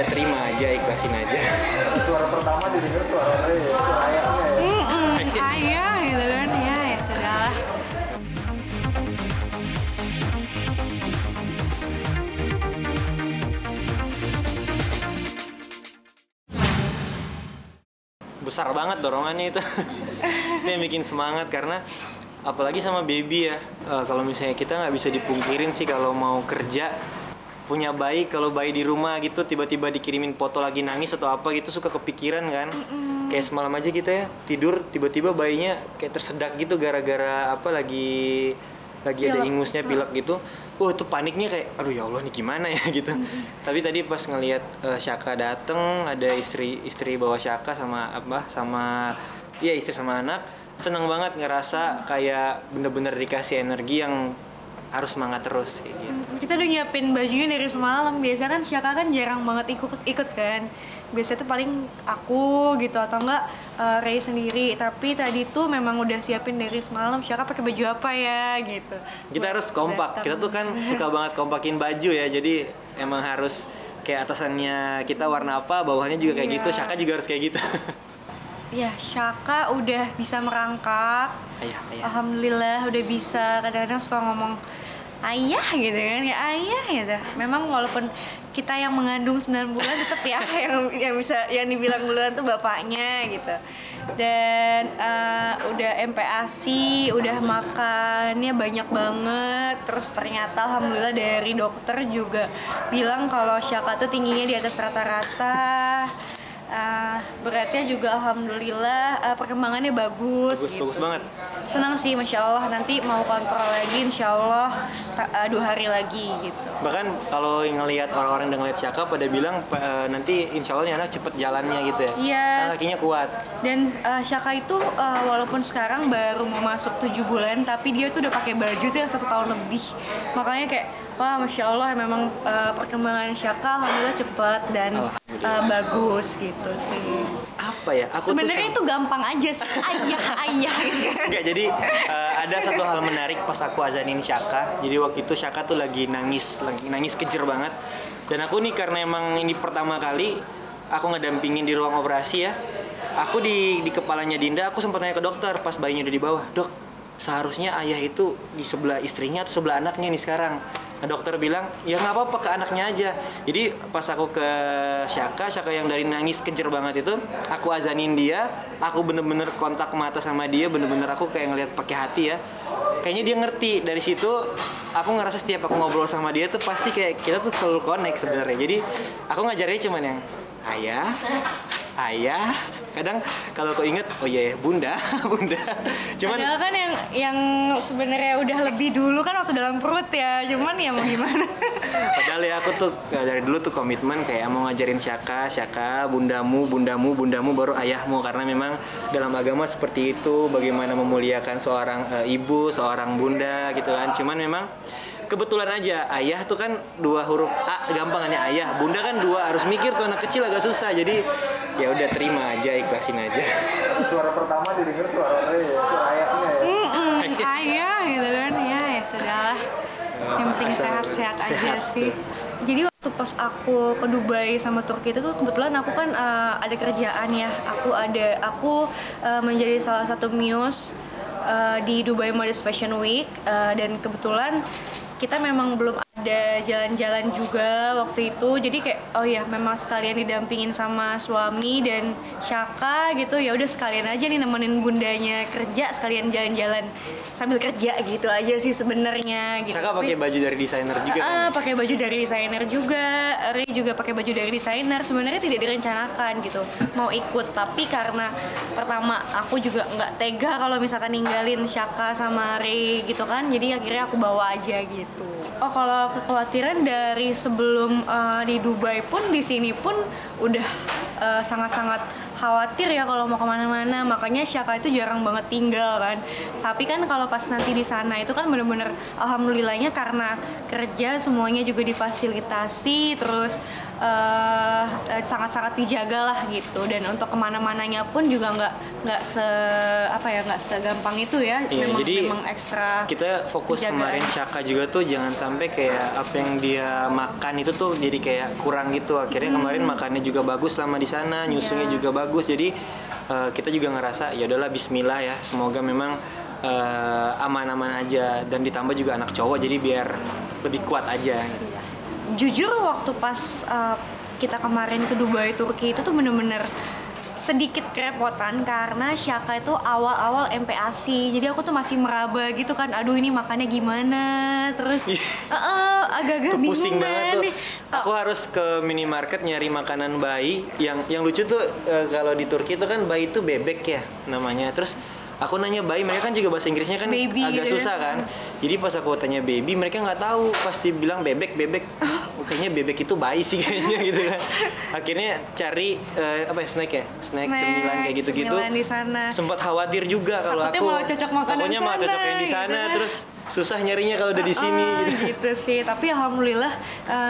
udah terima aja, ikhlasin aja. Suara pertama didengar suara Ray, suara ayahnya ya. Ayah gitu kan, ya sudahlah. Besar banget dorongannya itu. Itu yang bikin semangat karena apalagi sama baby ya. Kalau misalnya kita nggak bisa dipungkirin sih kalau mau kerja punya bayi, kalau bayi di rumah gitu tiba-tiba dikirimin foto lagi nangis atau apa gitu suka kepikiran kan. Kayak semalam aja kita ya tidur tiba-tiba bayinya kayak tersedak gitu gara-gara apa lagi ada ingusnya, pilek gitu. Itu paniknya kayak aduh ya Allah nih gimana ya gitu. Tapi tadi pas ngelihat Syaka dateng, ada istri bawa Syaka sama istri sama anak, seneng banget ngerasa kayak bener-bener dikasih energi yang harus semangat terus gitu. Kita udah nyiapin bajunya dari semalam. Biasanya kan Syaka kan jarang banget ikut kan. Biasanya tuh paling aku gitu atau enggak Ray sendiri. Tapi tadi tuh memang udah siapin dari semalam. Syaka pakai baju apa ya gitu. Kita harus kompak. Kita tuh kan suka banget kompakin baju ya. Jadi emang harus kayak atasannya kita warna apa, bawahnya juga kayak gitu. Syaka juga harus kayak gitu. Ya, Syaka udah bisa merangkak. Ayah. Alhamdulillah udah bisa. Kadang-kadang suka ngomong ayah gitu kan, ya ayah gitu. Memang walaupun kita yang mengandung 9 bulan tetap ya yang dibilang duluan tuh bapaknya gitu. Dan udah MPASI, udah makannya banyak banget. Terus ternyata alhamdulillah dari dokter juga bilang kalau Syaka tuh tingginya di atas rata-rata. Beratnya juga alhamdulillah perkembangannya bagus gitu. Bagus banget. Senang sih, masya Allah. Nanti mau kontrol lagi, insya Allah 2 hari lagi gitu. Bahkan kalau ngelihat orang-orang yang ngelihat Syaka pada bilang nanti insya Allah nih anak cepet jalannya gitu ya. Iya. Karena kakinya kuat. Dan Syaka itu walaupun sekarang baru mau masuk 7 bulan, tapi dia tuh udah pakai baju tuh yang 1 tahun lebih. Makanya kayak wah masya Allah memang perkembangan Syaka alhamdulillah cepat dan bagus gitu sih. Apa ya? Sebenarnya itu gampang aja sih, ayah gitu. Enggak, jadi ada satu hal menarik pas aku azanin Syaka. Jadi waktu itu Syaka tuh lagi nangis kejer banget. Dan aku nih karena emang ini pertama kali aku ngedampingin di ruang operasi ya. Aku di kepalanya Dinda, aku sempat nanya ke dokter pas bayinya udah di bawah. Dok, seharusnya ayah itu di sebelah istrinya atau sebelah anaknya nih sekarang. Nah, dokter bilang, ya nggak apa-apa ke anaknya aja. Jadi pas aku ke Syaka yang dari nangis kejer banget itu, aku azanin dia, aku bener-bener kontak mata sama dia, bener-bener aku kayak ngeliat pakai hati ya. Kayaknya dia ngerti. Dari situ aku ngerasa setiap aku ngobrol sama dia tuh pasti kayak kita tuh selalu connect sebenarnya. Jadi aku ngajarnya cuman yang ayah. Kadang kalau kau inget, oh iya bunda. Cuman padahal kan yang sebenarnya udah lebih dulu kan waktu dalam perut ya. Cuman ya mau gimana? Padahal ya aku tuh dari dulu tuh komitmen kayak mau ngajarin Syaka, bundamu baru ayahmu, karena memang dalam agama seperti itu, bagaimana memuliakan seorang ibu, seorang bunda gitu kan. Cuman memang kebetulan aja ayah tuh kan 2 huruf A gampangannya ayah, bunda kan 2, harus mikir tuh anak kecil agak susah. Jadi ya udah terima aja, ikhlasin aja. Suara pertama didengar suara Ray, suara ayahnya ya. Ayah gitu kan, ya sudahlah. Yang penting sehat-sehat aja sih. Jadi waktu pas aku ke Dubai sama Turki itu tuh kebetulan aku kan ada kerjaan ya. Aku menjadi salah satu muse di Dubai Modest Fashion Week, dan kebetulan kita memang belum ada jalan-jalan juga waktu itu. Jadi kayak oh ya memang sekalian didampingin sama suami dan Syaka gitu. Ya udah sekalian aja nih nemenin bundanya kerja, sekalian jalan-jalan sambil kerja gitu aja sih sebenarnya gitu. Syaka pakai baju dari desainer juga kan? Pakai baju dari desainer juga. Ray juga pakai baju dari desainer. Sebenarnya tidak direncanakan gitu mau ikut, tapi karena pertama aku juga nggak tega kalau misalkan ninggalin Syaka sama Ray gitu kan. Jadi akhirnya aku bawa aja gitu. Oh, kalau kekhawatiran dari sebelum di Dubai pun, di sini pun udah sangat-sangat khawatir ya kalau mau kemana-mana. Makanya Syaka itu jarang banget tinggal kan. Tapi kan kalau pas nanti di sana itu kan bener-bener alhamdulillahnya karena kerja semuanya juga difasilitasi. Terus sangat-sangat dijaga lah gitu. Dan untuk kemana-mananya pun juga nggak segampang itu ya. Iya, memang ekstra. Kita fokus dijaga. Kemarin Syaka juga tuh jangan sampai kayak apa yang dia makan itu tuh jadi kayak kurang gitu. Akhirnya kemarin makannya juga bagus selama di sana, nyusunya juga bagus. Jadi kita juga ngerasa ya udahlah Bismillah ya. Semoga memang aman-aman aja, dan ditambah juga anak cowok jadi biar lebih kuat aja. Jujur waktu pas kita kemarin ke Dubai Turki itu tuh bener-bener sedikit kerepotan karena Syaka itu awal-awal MPASI, jadi aku tuh masih meraba gitu kan, aduh ini makannya gimana, terus agak-agak bingung pusing banget tuh. nih. Aku harus ke minimarket nyari makanan bayi. Yang lucu tuh kalau di Turki itu kan bayi itu bebek ya namanya. Terus aku nanya bayi, mereka kan juga bahasa Inggrisnya kan baby, agak gitu susah kan. Jadi pas aku tanya baby, mereka nggak tahu. Pasti bilang bebek. Kayaknya bebek itu bayi sih kayaknya gitu kan. Akhirnya cari snack cemilan kayak gitu-gitu. Cemilan di sana. Sempat khawatir juga kalau aku. Malah cocok makanan Pokoknya malah cocok yang di sana gitu. terus susah nyarinya kalau udah di sini gitu sih. Tapi alhamdulillah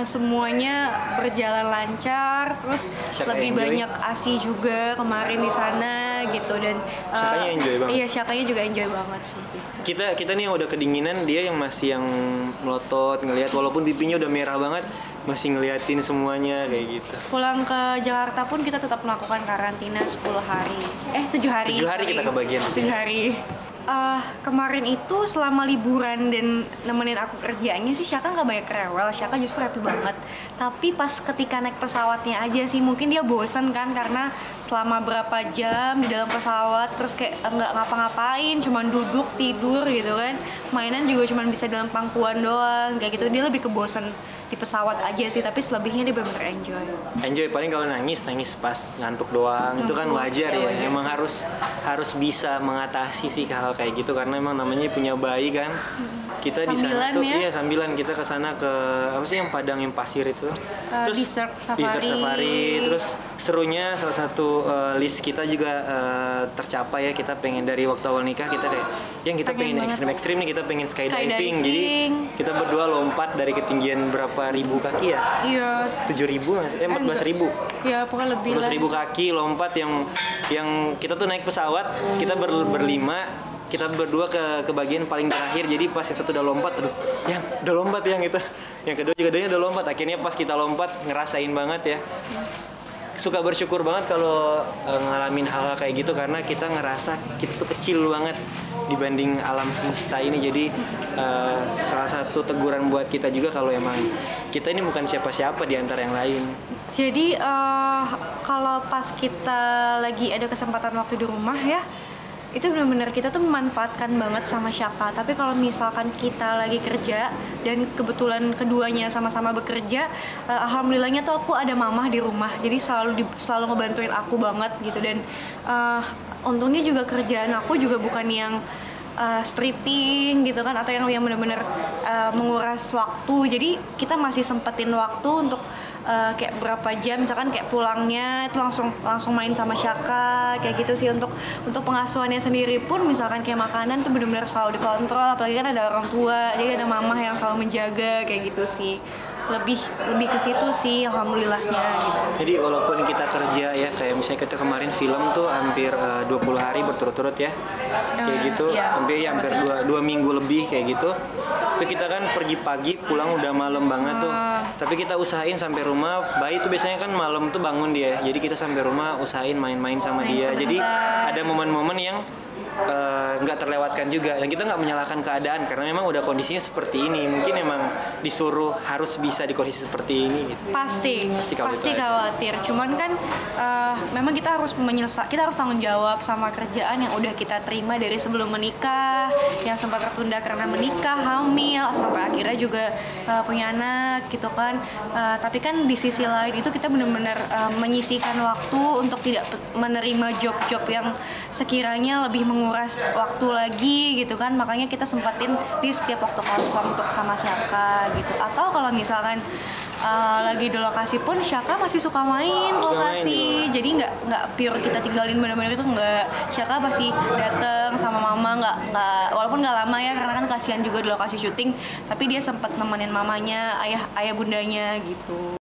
semuanya berjalan lancar, terus Syaka lebih enjoy. banyak ASI juga kemarin di sana gitu, dan Syakanya enjoy banget. Iya, Syakanya juga enjoy banget sih. Kita nih yang udah kedinginan, dia yang masih yang melotot ngelihat, walaupun pipinya udah merah banget masih ngeliatin semuanya kayak gitu. Pulang ke Jakarta pun kita tetap melakukan karantina 10 hari. 7 hari. 7 hari kita kebagian. 7 hari. Kemarin itu selama liburan dan nemenin aku kerjanya sih Syaka nggak banyak rewel, Syaka justru happy banget. Tapi pas ketika naik pesawatnya aja sih mungkin dia bosen kan, karena selama berapa jam di dalam pesawat terus kayak nggak ngapa-ngapain, cuman duduk tidur gitu kan, mainan juga cuman bisa dalam pangkuan doang kayak gitu. Dia lebih kebosen di pesawat aja sih, tapi selebihnya dia benar-benar enjoy. Paling kalau nangis pas ngantuk doang, itu kan wajar ya. wajar Emang harus bisa mengatasi sih hal kayak gitu, karena emang namanya punya bayi kan. Kita di sana tuh sambilan kita ke sana ke apa sih yang padang yang pasir itu. Terus Desert safari. Terus serunya salah satu list kita juga tercapai ya. Kita pengen dari waktu awal nikah kita kayak yang kita pengen ekstrim nih, kita pengen skydiving. Jadi kita berdua lompat dari ketinggian berapa ribu kaki ya? Iya. 7.000 14.000. Ya pokoknya lebih lah. 14.000 kaki lompat yang kita tuh naik pesawat, kita berlima, kita berdua ke bagian paling terakhir. Jadi pas yang satu udah lompat, yang udah lompat yang itu, yang kedua juga udah lompat. Akhirnya pas kita lompat ngerasain banget ya. Suka bersyukur banget kalau ngalamin hal kayak gitu, karena kita ngerasa kita tuh kecil banget dibanding alam semesta ini. Jadi salah satu teguran buat kita juga kalau emang kita ini bukan siapa-siapa di antara yang lain. Jadi kalau pas kita lagi ada kesempatan waktu di rumah ya, itu benar-benar kita tuh memanfaatkan banget sama Syaka. Tapi kalau misalkan kita lagi kerja dan kebetulan keduanya sama-sama bekerja, alhamdulillahnya tuh aku ada mamah di rumah, jadi selalu ngebantuin aku banget gitu. Dan untungnya juga kerjaan aku juga bukan yang stripping gitu kan, atau yang benar-benar menguras waktu. Jadi kita masih sempetin waktu untuk kayak berapa jam, misalkan kayak pulangnya itu langsung main sama Syaka kayak gitu sih. Untuk pengasuhannya sendiri pun misalkan kayak makanan tuh benar-benar selalu dikontrol, apalagi kan ada orang tua, jadi ada mamah yang selalu menjaga kayak gitu sih. Lebih ke situ sih alhamdulillahnya gitu. Jadi walaupun kita kerja ya, kayak misalnya kita kemarin film tuh hampir 20 hari berturut-turut ya, kayak gitu, hampir 2 minggu lebih kayak gitu. Itu kita kan pergi pagi, pulang udah malam banget tuh. Tapi kita usahain sampai rumah, bayi tuh biasanya kan malam tuh bangun dia. Jadi kita sampai rumah usahain main-main sama dia. Jadi ada momen-momen yang nggak terlewatkan juga, dan kita nggak menyalahkan keadaan karena memang udah kondisinya seperti ini. Mungkin emang disuruh harus bisa di kondisi seperti ini gitu. Pasti khawatir. Cuman kan memang kita harus tanggung jawab sama kerjaan yang udah kita terima dari sebelum menikah, yang sempat tertunda karena menikah, hamil, sampai akhirnya juga punya anak gitu kan. Tapi kan di sisi lain itu kita benar-benar menyisihkan waktu untuk tidak menerima job-job yang sekiranya lebih menguras waktu lagi gitu kan. Makanya kita sempatin di setiap waktu kosong untuk sama Syaka gitu. Atau kalau misalkan lagi di lokasi pun Syaka masih suka main ke lokasi. Jadi nggak pure kita tinggalin benar-benar itu, nggak. Syaka pasti datang sama mama, nggak walaupun nggak lama ya, karena kan kasihan juga di lokasi syuting, tapi dia sempat nemenin mamanya, ayah bundanya gitu.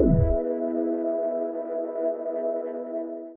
Bye.